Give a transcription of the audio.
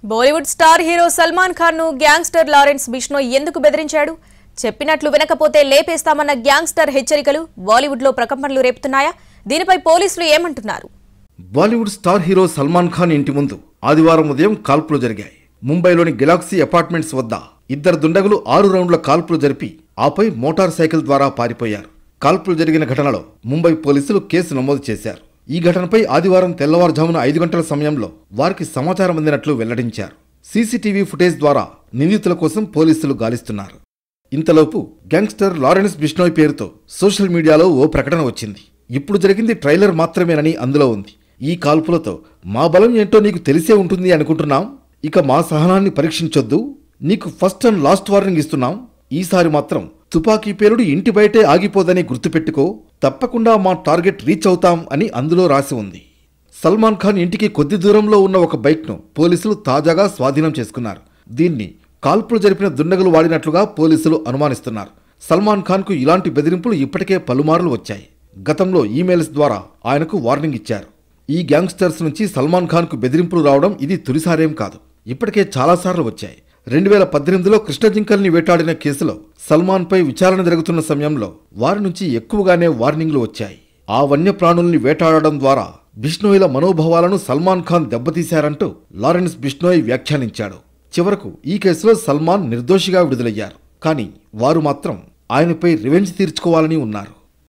Bollywood star hero Salman Khan ను gangster Lawrence Bishnoi ఎందుకు బెదిరించాడు? చెప్పినట్లు వినకపోతే లేపేస్తామన్న గ్యాంగ్స్టర్ హెచ్చరికలు బాలీవుడ్ లో ప్రకంపనలు రేపుతున్నాయా? దీనిపై పోలీసులు ఏమంటున్నారు? బాలీవుడ్ స్టార్ హీరో సల్మాన్ ఖాన్ ఇంటి ముందు ఆదివారం ఉదయం కాల్పులు జరిగాయి. ముంబైలోని గెలాక్సీ అపార్ట్మెంట్స్ వద్ద ఇద్దరు దుండగులు 6 రౌండ్ల కాల్పులు జరిపి ఆపై మోటార్ సైకిల్ ద్వారా పారిపోయారు. కాల్పులు జరిగిన ఘటనలో ముంబై పోలీసులు కేసు నమోదు చేశారు. ఈ ఘటనపై ఆదివారం తెల్లవారుజామున 5 గంటల సమయంలో వారికి సమాచారం అందినట్లు వెల్లడించారు. సీసీటీవీ ఫుటేజ్ ద్వారా నిందితుల కోసం పోలీసులు గాలిస్తున్నారు. ఇంతలోపు గ్యాంగ్స్టర్ లారెన్స్ బిష్నోయ్ పేరుతో సోషల్ మీడియాలో ఓ ప్రకటన వచ్చింది. ఇప్పుడు జరిగింది ట్రైలర్ మాత్రమేనని అందులో ఉంది. ఈ కాల్పులతో మా బలం ఏంటో నీకు తెలిసే ఉంటుంది అనుకుంటున్నాం. ఇక మా సహనాన్ని పరీక్షించొద్దు. నీకు ఫస్ట్ అండ్ లాస్ట్ వార్నింగ్ ఇస్తున్నాం. ఈసారి మాత్రం తుపాకీ పేలుడు ఇంటి బయటే ఆగిపోదని గుర్తుపెట్టుకో. తప్పకుండా మా టార్గెట్ రీచ్ అవుతాం అని అందులో రాసి ఉంది. సల్మాన్ ఖాన్ ఇంటికి కొద్ది దూరంలో ఉన్న ఒక బైక్ను పోలీసులు తాజాగా స్వాధీనం చేసుకున్నారు. దీన్ని కాల్పులు జరిపిన దుండగులు వాడినట్లుగా పోలీసులు అనుమానిస్తున్నారు. సల్మాన్ ఖాన్కు ఇలాంటి బెదిరింపులు ఇప్పటికే పలుమార్లు వచ్చాయి. గతంలో ఈమెయిల్స్ ద్వారా ఆయనకు వార్నింగ్ ఇచ్చారు. ఈ గ్యాంగ్స్టర్స్ నుంచి సల్మాన్ ఖాన్కు బెదిరింపులు రావడం ఇది తొలిసారేం కాదు. ఇప్పటికే చాలాసార్లు వచ్చాయి. 2018లో కృష్ణజింకల్ని వేటాడిన కేసులో సల్మాన్పై విచారణ జరుగుతున్న సమయంలో వారి నుంచి ఎక్కువగానే వార్నింగ్లు వచ్చాయి. ఆ వన్యప్రాణుల్ని వేటాడడం ద్వారా బిష్నోయ్ల మనోభావాలను సల్మాన్ ఖాన్ దెబ్బతీశారంటూ లారెన్స్ బిష్నోయ్ వ్యాఖ్యానించాడు. చివరకు ఈ కేసులో సల్మాన్ నిర్దోషిగా విడుదలయ్యారు. కానీ వారు మాత్రం ఆయనపై రివెంజ్ తీర్చుకోవాలని ఉన్నారు.